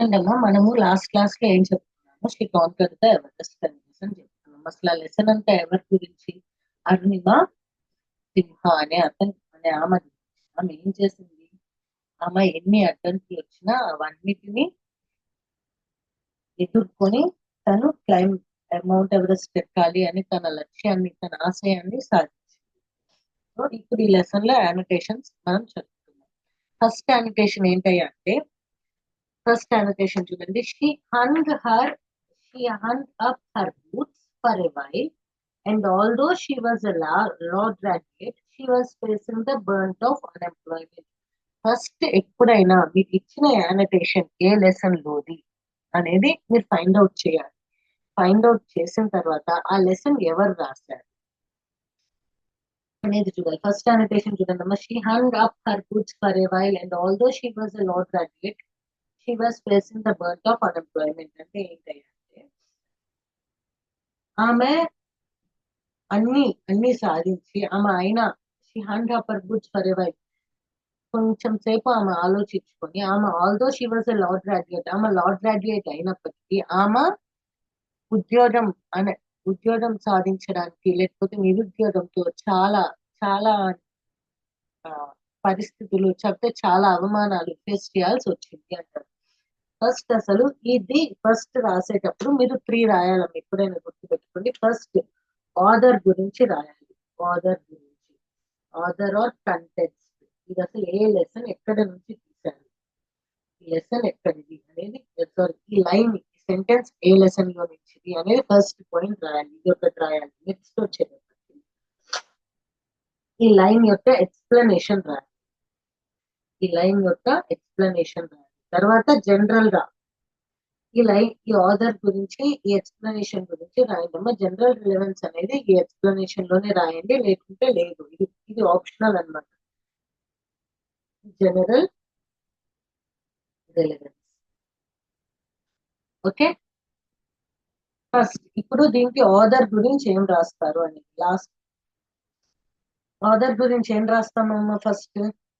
ఏంటమ్మా మనము last class లో ఏం చెప్తున్నాము శ్రీ కాన్కర్ ద ఎవరెస్ట్ అని చెప్తున్నాం. అసలు ఆ లెసన్ అంతా ఎవరి గురించి? అరుణిమ సింహ అనే ఆమె గురించి. ఆమె ఏం చేసింది? ఆమె ఎన్ని అడ్డంకులు వచ్చినా అవన్నిటిని ఎదుర్కొని తను మౌంట్ ఎవరెస్ట్ ఎక్కాలి అని తన లక్ష్యాన్ని, తన ఆశయాన్ని సాధించింది. సో ఇప్పుడు ఈ లెసన్ లో యానోటేషన్స్ మనం చదువుతున్నాం. ఫస్ట్ యానోటేషన్ ఏంటయ్యా అంటే, ఫస్ట్ annotation చూడండి. She hung up her boots for a while, and although she was a law graduate, she was facing the brunt of unemployment. First ఎప్పుడైనా మీకు ఇచ్చిన యానటేషన్ ఏ లెసన్ లోది అనేది మీరు ఫైండ్ అవుట్ చేయాలి. ఫైండ్ అవుట్ చేసిన తర్వాత ఆ లెసన్ ఎవరు రాశారు అనేది చూడాలి. ఫస్ట్ యానటేషన్ చూడండి అమ్మా. She hung up her boots for a while and although she was a law graduate she was facing the birth of unemployment. అంటే ఏంటంటే ఆమె అన్ని సాధించి ఆమె అయినా she hung up her boots for a while, కొంచెం సేపు ఆమె ఆలోచించుకొని, ఆమె although she was a law graduate, ఆమె లా గ్రాడ్యుయేట్ అయినప్పటికీ ఆమె ఉద్యోగం అనే ఉద్యోగం సాధించడానికి లేకపోతే నిరుద్యోగంతో చాలా చాలా ఆ, పరిస్థితులు చెప్తే చాలా అవమానాలు ఫేస్ చేయాల్సి వచ్చింది అంటారు. ఫస్ట్ అసలు ఇది ఫస్ట్ రాసేటప్పుడు మీరు 3 రాయాలమ్మా. ఎప్పుడైనా గుర్తుపెట్టుకోండి. ఫస్ట్ ఆథర్ గురించి రాయాలి. ఆథర్ గురించి, ఆథర్ ఆర్ కంటెక్స్ట్. ఇది అసలు ఏ లెసన్ ఎక్కడ నుంచి తీశారు, ఈ లెసన్ ఎక్కడిది అనేది, సారీ ఈ లైన్ ఈ సెంటెన్స్ ఏ లెసన్ లో నుంచి అనేది ఫస్ట్ పాయింట్ రాయాలి. ఇది ఒకటి రాయాలి. నెక్స్ట్ వచ్చేటప్పటికి ఈ లైన్ యొక్క ఎక్స్ప్లెనేషన్ రాయాలి. ఈ లైన్ యొక్క ఎక్స్ప్లెనేషన్ రాయాలి. తర్వాత జనరల్ గా ఈ ఆథర్ గురించి, ఈ ఎక్స్ప్లెనేషన్ గురించి రాయండి. జనరల్ రిలవెన్స్ అనేది ఈ ఎక్స్ప్లెనేషన్ లోనే రాయండి, లేకుంటే లేదు. ఇది ఆప్షనల్ అన్నమాట. General relevance. ఓకే. ఫస్ట్ ఇప్పుడు దీనికి ఆథర్ గురించి ఏం రాస్తారు అని లాస్ట్. ఆథర్ గురించి ఏం రాస్తామమ్మా? ఫస్ట్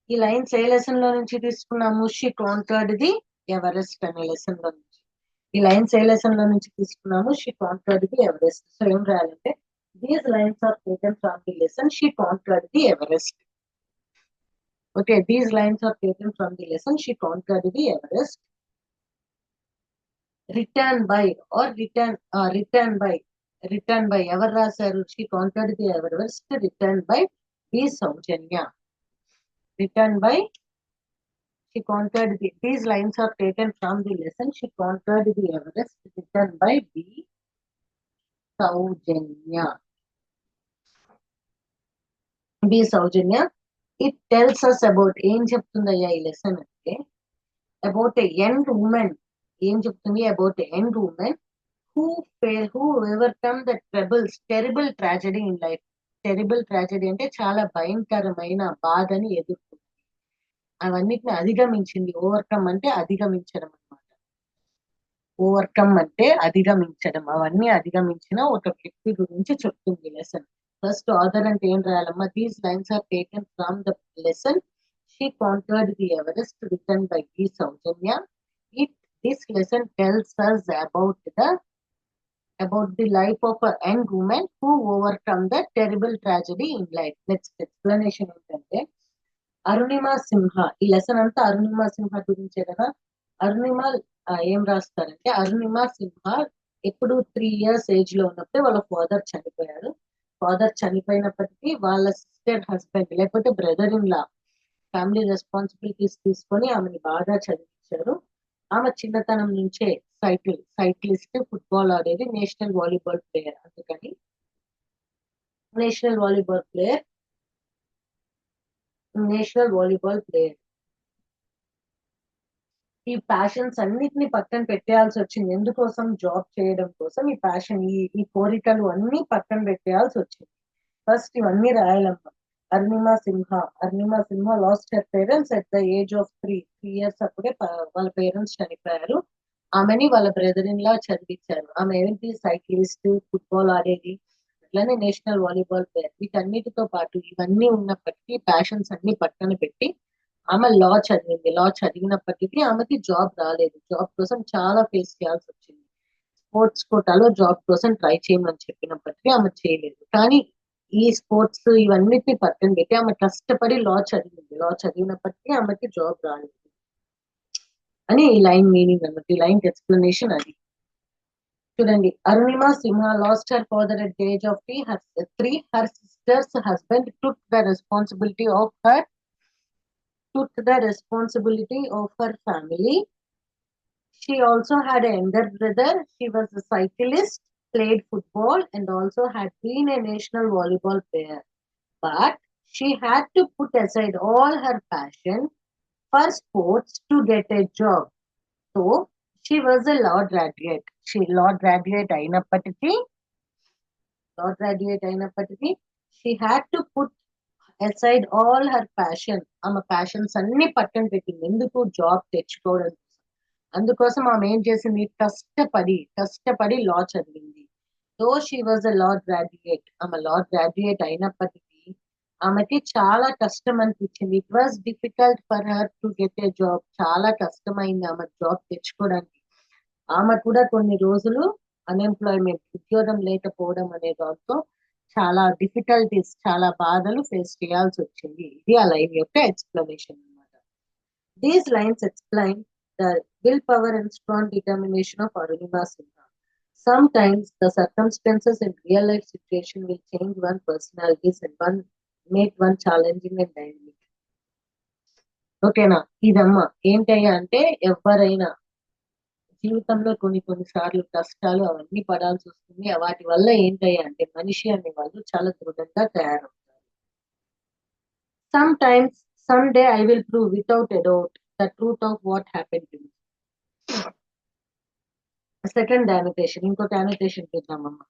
ఈ లైన్స్ ఏ లెసన్ లో నుంచి తీసుకున్నాము? షీ కాన్కర్డ్ ది ఎవరెస్ట్ అనే లెసన్ లో నుంచి. ఈ లైన్స్ ఏ లెసన్ లో నుంచి తీసుకున్నాము? She conquered the Everest. So ఏం రాయాలంటే, these lines are taken from the lesson she conquered the Everest. Okay, these lines are taken from the lesson she conquered the Everest. Written by or written by ఎవరు రాశారు? She conquered the Everest written by B Soujanya. Written by she conquered these lines are taken from the lesson she conquered the Everest, written by B. Saujanya. B. Saujanya. It tells us about ఏం చెప్తుందయ్యా ఈ lesson అంటే, about a young women. ఏం చెప్తుంది? About a young women who overcome the terrible tragedy in life. Terrible tragedy అంటే చాలా భయంకరమైన బాధని ఎదుర్కొంది, అవన్నిటిని అధిగమించింది. ఓవర్కమ్ అంటే అధిగమించడం అన్నమాట. ఓవర్కమ్ అంటే అధిగమించడం. అవన్నీ అధిగమించిన ఒక వ్యక్తి గురించి చెప్తుంది లెసన్. ఫస్ట్ ఆథర్ అంటే ఏం రాయాలమ్మా? These lines are taken from the lesson she conquered the Everest written by B Soujanya. This lesson tells us about the life of a young woman who overcome the terrible tragedy in life. Next explanation ఏంటంటే, అరుణిమ సింహ. ఈ lesson అంతా అరుణిమ సింహ గురించే కదా. అరుణిమ ఏం రాస్తారంటే, అరుణిమ సింహ ఎప్పుడు 3 years age లో ఉన్నప్పుడే వాళ్ళ ఫాదర్ చనిపోయారు. ఫాదర్ చనిపోయినప్పటికీ వాళ్ళ సిస్టర్ హస్బెండ్ లేకపోతే brother in law family responsibilities తీసుకొని ఆమెని బాగా చదివించారు. ఆమె చిన్నతనం నుంచే సైక్లిస్ట్, ఫుట్బాల్ ఆడేది, నేషనల్ వాలీబాల్ ప్లేయర్. అందుకని నేషనల్ వాలీబాల్ ప్లేయర్ ఈ ప్యాషన్స్ అన్నిటిని పక్కన పెట్టేయాల్సి వచ్చింది. ఎందుకోసం? జాబ్ చేయడం కోసం. ఈ ప్యాషన్, ఈ కోరికలు అన్ని పక్కన పెట్టేయాల్సి వచ్చింది. ఫస్ట్ ఇవన్నీ రాయాలమ్మా. Arunima Sinha lost her parents at the age of 3 years. అప్పుడే వాళ్ళ పేరెంట్స్ చనిపోయారు. ఆమెని వాళ్ళ బ్రదర్ ఇన్ లా చదివించారు. ఆమె ఏంటి? సైక్లిస్ట్, ఫుట్బాల్ ఆడేది, అట్లానే నేషనల్ వాలీబాల్ ప్లేయర్. వీటన్నిటితో పాటు ఇవన్నీ ఉన్నప్పటికీ ప్యాషన్స్ అన్ని పక్కన పెట్టి ఆమె లా చదివింది. లా చదివినప్పటికీ ఆమెకి జాబ్ రాలేదు. జాబ్ కోసం చాలా ఫేస్ చేయాల్సి వచ్చింది. స్పోర్ట్స్ కోటాలో జాబ్ కోసం ట్రై చేయమని చెప్పినప్పటికీ ఆమె చేయలేదు. కానీ ఈ స్పోర్ట్స్ ఇవన్నిటిని పక్కన పెట్టి ఆమె కష్టపడి లా చదివింది. లా చదివినప్పటికీ ఆమెకి జాబ్ రాలేదు అని ఈ లైన్ మీనింగ్ అన్నమాట. ఈ లైన్ ఎక్స్ప్లెనేషన్ అది. చూడండి, Arunima Sinha lost her father at the age of 3. Her sister's husband took the responsibility of her family. She also had a younger brother. She was a cyclist, played football, and also had been a national volleyball player. But she had to put aside all her passion for sports to get a job. So she was a law graduate. Law graduate అయినప్పటికీ she had to put aside all her passion. ఆమె passions అన్ని పక్కన పెట్టింది. ఎందుకు? Job తెచ్చుకోవడం కోసం. అందుకోసం ఆమె ఏం చేసింది? కష్టపడి లా చదివింది. Though she was a law graduate. ఆమె లా గ్రాడ్యుయేట్ అయినప్పటికీ ఆమెకి చాలా కష్టం అనిపించింది. It was difficult for her to get a job. చాలా కష్టమైంది ఆమె జాబ్ తెచ్చుకోవడానికి. ఆమె కూడా కొన్ని రోజులు అన్ఎంప్లాయ్మెంట్, ఉద్యోగం లేకపోవడం అనే దాంతో చాలా డిఫికల్టీస్, చాలా బాధలు ఫేస్ చేయాల్సి వచ్చింది. ఇది ఆ లైన్ యొక్క ఎక్స్ప్లెనేషన్ అన్నమాట. These lines explain the will power and strong determination of Arunima Sinha. Sometimes the circumstances in real life situation will change one personalities and make one challenging and dynamic. ఓకేనా? ఇదమ్మా ఏంటయ్యా అంటే, ఎవరైనా జీవితంలో కొన్ని సార్లు కష్టాలు అవన్నీ పడాల్సి వస్తుంది. వాటి వల్ల ఏంటయ్యా అంటే మనిషి అనే వాళ్ళు చాలా దృఢంగా తయారవుతారు. Some times some day I will prove without a doubt the truth of what happen to me. Second యానిటేషన్, ఇంకొక యానిటేషన్ చూద్దామమ్మా.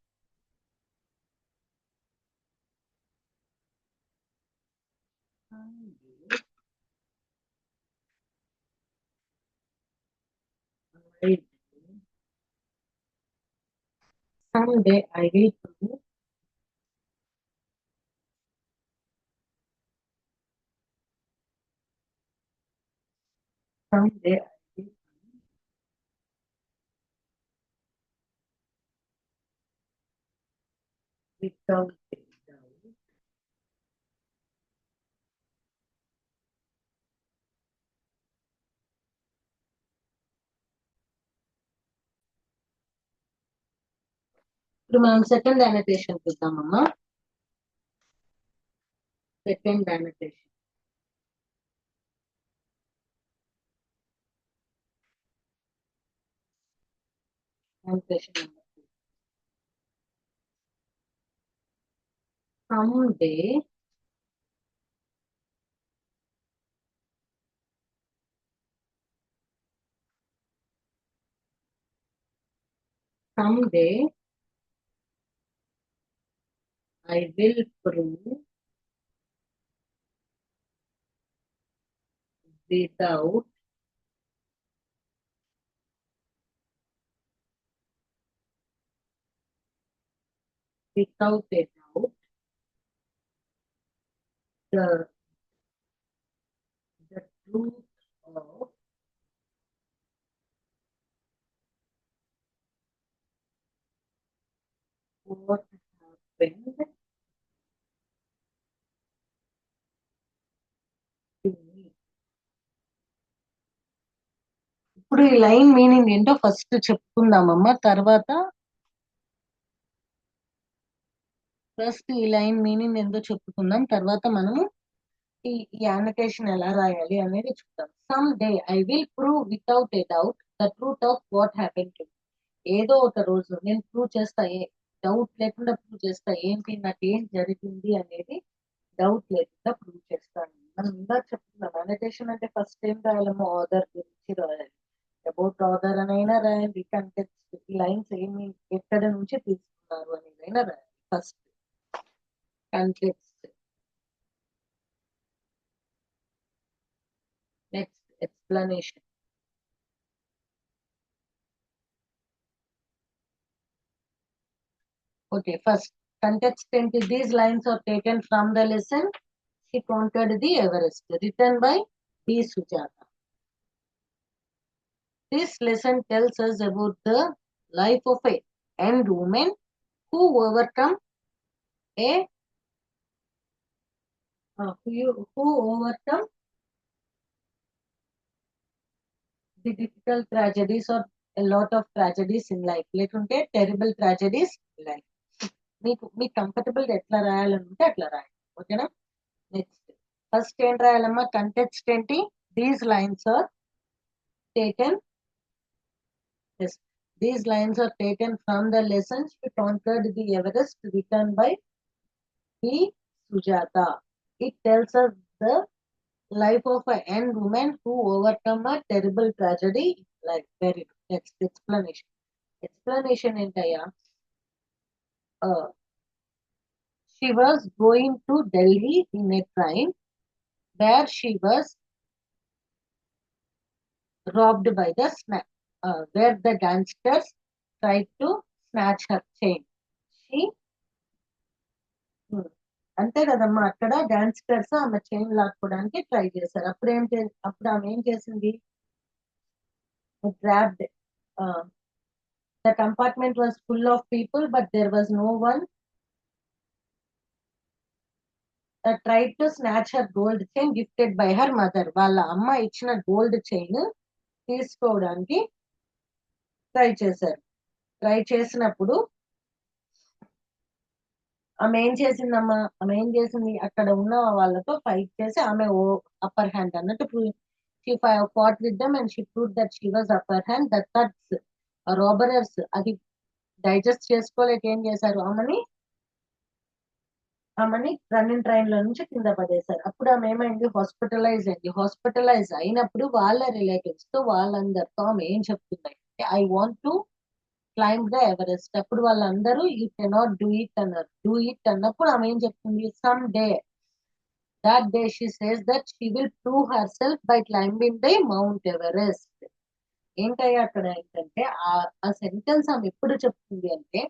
Someday I will prove someday I will prove without a doubt ఇప్పుడు మనం సెకండ్ యానిటేషన్ చూద్దామమ్మా. Second annotation annotation someday someday I will prove without a doubt the truth of what happened to me. ఇప్పుడు ఈ line meaning ఏంటో first చెప్పుకుందామమ్మా. First ఈ line meaning ఏంటో చెప్పుకుందాం. తర్వాత మనము ఈ యానిటేషన్ ఎలా రాయాలి అనేది చూద్దాం. Some day I will prove without a doubt the truth of what happen to. ఏదో ఒక రోజు నేను ప్రూవ్ చేస్తా, డౌట్ లేకుండా ప్రూవ్ చేస్తా. ఏంటి నాకు ఏం జరిగింది అనేది డౌట్ లేకుండా ప్రూవ్ చేస్తాను. మనం ఇందాక చెప్తున్నాం, యానిటేషన్ అంటే ఫస్ట్ ఏం రాయాలమో ఆథర్ గురించి రాయాలి. అబౌట్ ఆథర్ అనైనా రాయండి, కంటెక్స్ట్, ఈ లైన్స్ ఏమి ఎక్కడ నుంచి తీసుకున్నారు అనేదైనా రాయాలి. First context, next explanation. Okay, first context ఏంటి? These lines are taken from the lesson She Conquered the Everest, written by B. Sujata. This lesson tells us about the life of a young woman who overcome a who overcome the difficult tragedies or a lot of tragedies in life. లేకుంటే terrible tragedies in life. మీకు comfortable ఎట్లా రాయాలంటే అట్లా రాయాలి. ఓకేనా? Next first ఏం రాయాలమ్మా? Context ఏంటి? These lines are taken yes, these lines are taken from the lesson She Conquered the Everest written by B. Sujata. It tells us the life of a young woman who overcome a terrible tragedy in life. Very good. Next explanation. Explanation ఏంటయ్యా? She was going to Delhi in a train where she was robbed by the where the gangsters tried to snatch her chain. She అంతే కదమ్మా, అక్కడ డాన్స్టర్స్ ఆమె chain లాక్కోవడానికి try చేశారు. అప్పుడు ఆమె ఏం చేసింది? Grabbed the compartment was full of people but there was no one tried to snatch her gold chain gifted by her mother. వాళ్ళ అమ్మ ఇచ్చిన గోల్డ్ చైన్ తీసుకోవడానికి ట్రై చేశారు. ట్రై చేసినప్పుడు ఆమె ఏం చేసిందమ్మా? ఆమె ఏం చేసింది? అక్కడ ఉన్న వాళ్ళతో ఫైట్ చేసి ఆమె అప్పర్ హ్యాండ్ అన్నట్టు she fought with them and she proved that she was upper hand. That thugs robbers అది డైజెస్ట్ చేసుకోలేక ఏం చేశారు? ఆమెని రన్నింగ్ ట్రైన్ లో నుంచి కింద పడేశారు. అప్పుడు ఆమె ఏమైంది? హాస్పిటలైజ్ అయింది. హాస్పిటలైజ్ అయినప్పుడు వాళ్ళ రిలేటివ్స్ తో వాళ్ళందరితో ఆమె ఏం చెప్తుందంటే I want to climb the Everest. అప్పుడు వాళ్ళందరూ యూ కెనాట్ డూ ఇట్ అన్నారు. డూ ఇట్ అన్నప్పుడు ఆమె ఏం చెప్తుంది? Some day that day she says that she will prove her self by climbing the mount Everest. ఏంటయ్యా అక్కడ ఏంటంటే ఆ సెంటెన్స్ ఆమె ఎప్పుడు చెప్తుంది అంటే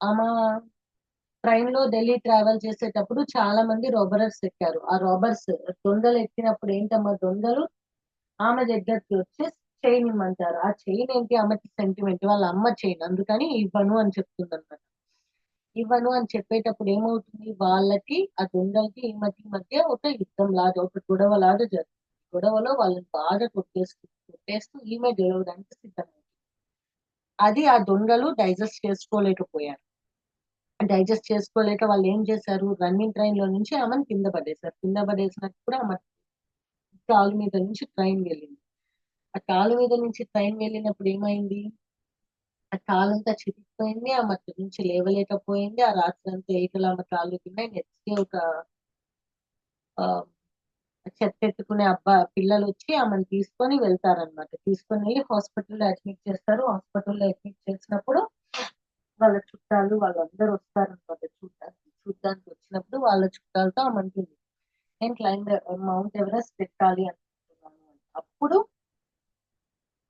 ఆమె ట్రైన్ లో ఢిల్లీ ట్రావెల్ చేసేటప్పుడు చాలా మంది రాబర్స్ ఎక్కారు. ఆ రాబర్స్ దొంగలు ఎక్కినప్పుడు ఏంటమ్మా? దొంగలు ఆమె దగ్గరికి వచ్చి చైన్ ఇమ్మంటారు. ఆ చైన్ ఏంటి? ఆమెకి సెంటిమెంట్, వాళ్ళ అమ్మ చైన్, అందుకని ఇవ్వను అని చెప్తుంది అనమాట. ఇవ్వను అని చెప్పేటప్పుడు ఏమవుతుంది? వాళ్ళకి ఆ దొంగలకి ఈ మధ్య ఒక యుద్ధం లాగా, ఒక గొడవ లాగా జరుగుతుంది. గొడవలో వాళ్ళని బాగా కొట్టేస్తూ ఈమె గెలవడానికి సిద్ధమైంది. అది ఆ దొంగలు డైజెస్ట్ చేసుకోలేకపోయారు. డైజెస్ట్ చేసుకోలేక వాళ్ళు ఏం చేశారు? రన్నింగ్ ట్రైన్ లో నుంచి ఆమెను కింద పడేశారు. కింద పడేసినప్పుడు ఆమె కాలు మీద నుంచి ట్రైన్ వెళ్ళింది. ఆ కాలు మీద నుంచి ట్రైన్ వెళ్ళినప్పుడు ఏమైంది? ఆ కాలంతా చితికిపోయింది. ఆమె అక్కడి నుంచి లేవలేకపోయింది. ఆ రాత్రి అంతా ఏకలు ఆమె కాళ్ళు తిన్నాయి. నెక్స్ట్ డే ఒక చెత్తెత్తుకునే పిల్లలు వచ్చి ఆమెను తీసుకొని వెళ్తారనమాట. తీసుకొని వెళ్ళి హాస్పిటల్లో అడ్మిట్ చేస్తారు. హాస్పిటల్లో అడ్మిట్ చేసినప్పుడు వాళ్ళ చుట్టాలు వాళ్ళందరూ వస్తారనమాట. చూడ్డానికి వచ్చినప్పుడు వాళ్ళ చుట్టాలతో ఆమంటుంది నేను మౌంట్ ఎవరెస్ట్ ఎక్కాలి అనుకుంటున్నాను. అప్పుడు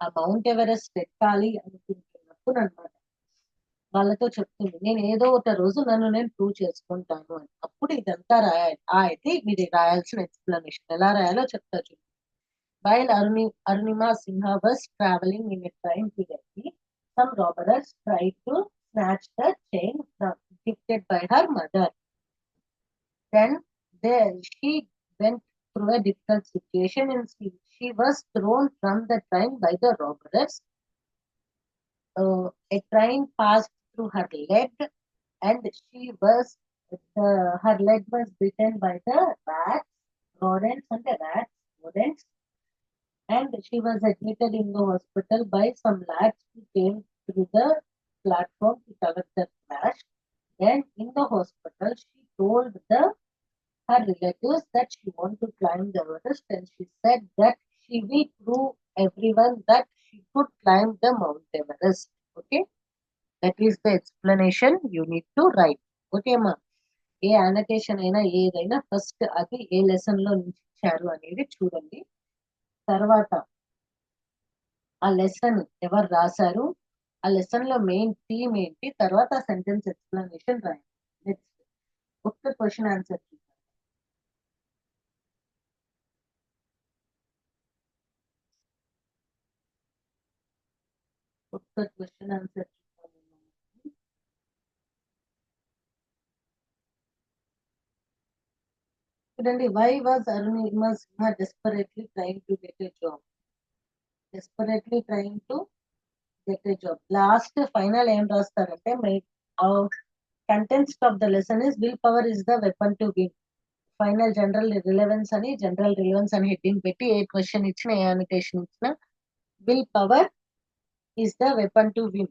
ఆ మౌంట్ ఎవరెస్ట్ ఎక్కాలి అనుకుంటున్నప్పుడు అనమాట వాళ్ళతో చెప్తుంది నేను ఏదో ఒక రోజు నన్ను నేను ప్రూవ్ చేసుకుంటాను అని. అప్పుడు ఇదంతా రాయాలి. అయితే ఇది రాయాల్సిన ఎక్స్ప్లెనేషన్ ఎలా రాయాలో చెప్తా చూడండి. While Arunima Sinha was traveling in a train to Delhi, some robbers tried to snatch the chain gifted by her mother. Then she went through a difficult situation and she was thrown from the train by the robbers. A train passed through her leg and her leg was bitten by the rodents, and she was admitted in the hospital by some lads who came through the platform to cover the crash. Then in the hospital, she told her relatives that she wanted to climb the Everest, and she said that she will prove everyone that she could climb the Mount Everest. Okay, that is the explanation you need to write. Okay, ma. A annotation అయినా ఏదైనా first అది ఏ lesson లో నుంచి ఇచ్చారు అనేది చూడండి. తర్వాత ఆ లెసన్ ఎవరు రాశారు, ఆ లెసన్ లో మెయిన్ థీమ్ ఏంటి, తర్వాత సెంటెన్స్ ఎక్స్ప్లెనేషన్ రాయండి. నెక్స్ట్ ఒక్క క్వశ్చన్ ఆన్సర్. ఒకసారి క్వశ్చన్ ఆన్సర్ చూడండి. Why was Arunima Sinha desperately trying to get a job? Desperately trying to get a job. Last final ఏం రాస్తారంటే contents of the lesson is will power is the weapon to win. Final general relevance అని heading పెట్టి ఏ question ఇచ్చిన ఏ annotation ఇచ్చిన will power is the weapon to win.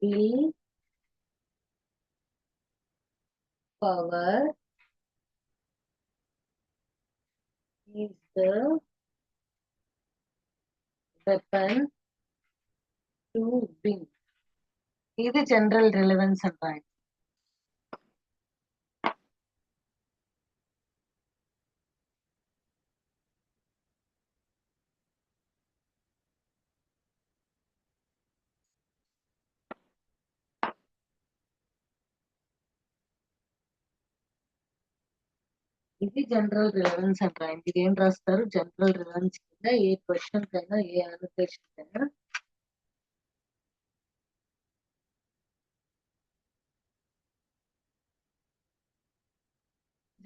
Will power is the weapon to win. ఇది general relevance అంటారు. ఇది general relevance అంటారు. ఇది ఏం రాస్తారు? జనరల్ రిలవెన్స్ కింద ఏ క్వశ్చన్ కైనా ఏ అనోటేషన్ కైనా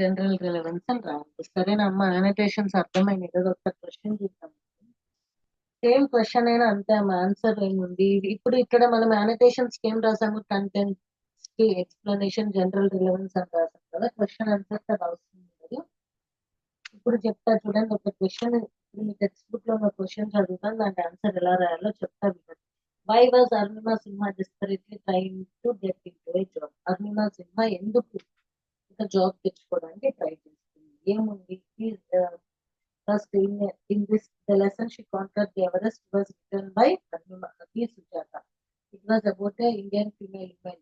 జనరల్ రిలవెన్స్ అని రావాలి. సరేనమ్మా, అనోటేషన్స్ అర్థమైంది కదా? ఒక క్వశ్చన్ చూద్దాం. సేమ్ క్వశ్చన్ అయినా అంతే అమ్మా, ఆన్సర్ ఏముంది? ఇప్పుడు ఇక్కడ మనం అనోటేషన్స్ ఏం రాసాము? కంటెంట్ కి ఎక్స్ప్లెనేషన్, జనరల్ రిలవెన్స్ అని రాసాం కదా. క్వశ్చన్ ఆన్సర్స్ అది అవసరం లేదు. ఇప్పుడు చెప్తా చూడండి. ఒక క్వశ్చన్ మీ టెక్స్ట్ బుక్ లో ఉన్న క్వశ్చన్ చదువుతాను, దానికి ఆన్సర్ ఎలా రాయాలో చెప్తా వినండి. Why was Arunima Sinha desperately trying to get into a job? Arunima Sinha ఎందుకు ఒక జాబ్ తెచ్చుకోవడానికి ట్రై చేస్తుంది? ఏముంది? First, in this the lesson she conquered the Everest was written by Agni Sujata. It was about a Indian female woman.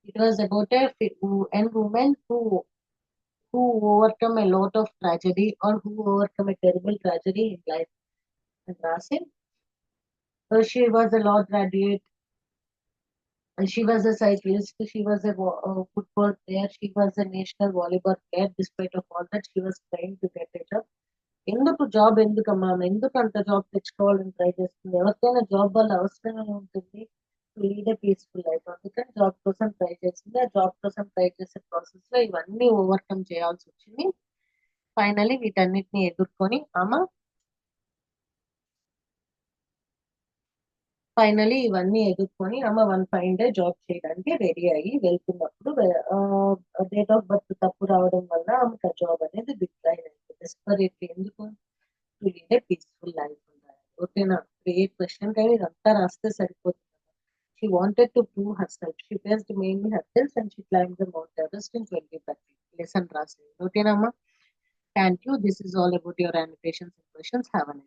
It was about a young woman who overcome a lot of tragedy or who overcome a terrible tragedy in life. And Rasin, so she was a law graduate. And she was a cyclist. She was a football player. She was a national volleyball player. Despite of all that, she was trying to get a job. ఎందుకు job? ఎందుకమ్మా ఎందుకు అంత job తెచ్చుకోవాలని try చేస్తుంది? ఎవరికైనా job వల్ల అవసరమే ఉంటుంది, లీడ్ ఏ పీస్ఫుల్ లైఫ్. అందుకని జాబ్ కోసం ట్రై చేసింది. ఆ జాబ్ కోసం ట్రై చేసే ప్రాసెస్ లో ఇవన్నీ ఓవర్కమ్ చేయాల్సి వచ్చింది. ఫైనలీ వీటన్నిటిని ఎదుర్కొని ఆమె వన్ ఫైన్ డే జాబ్ చేయడానికి రెడీ అయ్యి వెళ్తున్నప్పుడు డేట్ ఆఫ్ బర్త్ తప్పు రావడం వల్ల ఆమెకు ఆ జాబ్ అనేది డిక్లైన్ అయింది. డెస్పరేట్లీ ఎందుకు? To lead a peaceful life. ఓకేనా? ఏ క్వశ్చన్ కానీ ఇదంతా రాస్తే సరిపోతుంది. She wanted to prove herself. She faced mainly herself and she climbed the Mount Everest in 2030. Lesson రాసింది. ఓకేనమ్మా? Thank you. This is all about your annotations and questions. Have a nice day.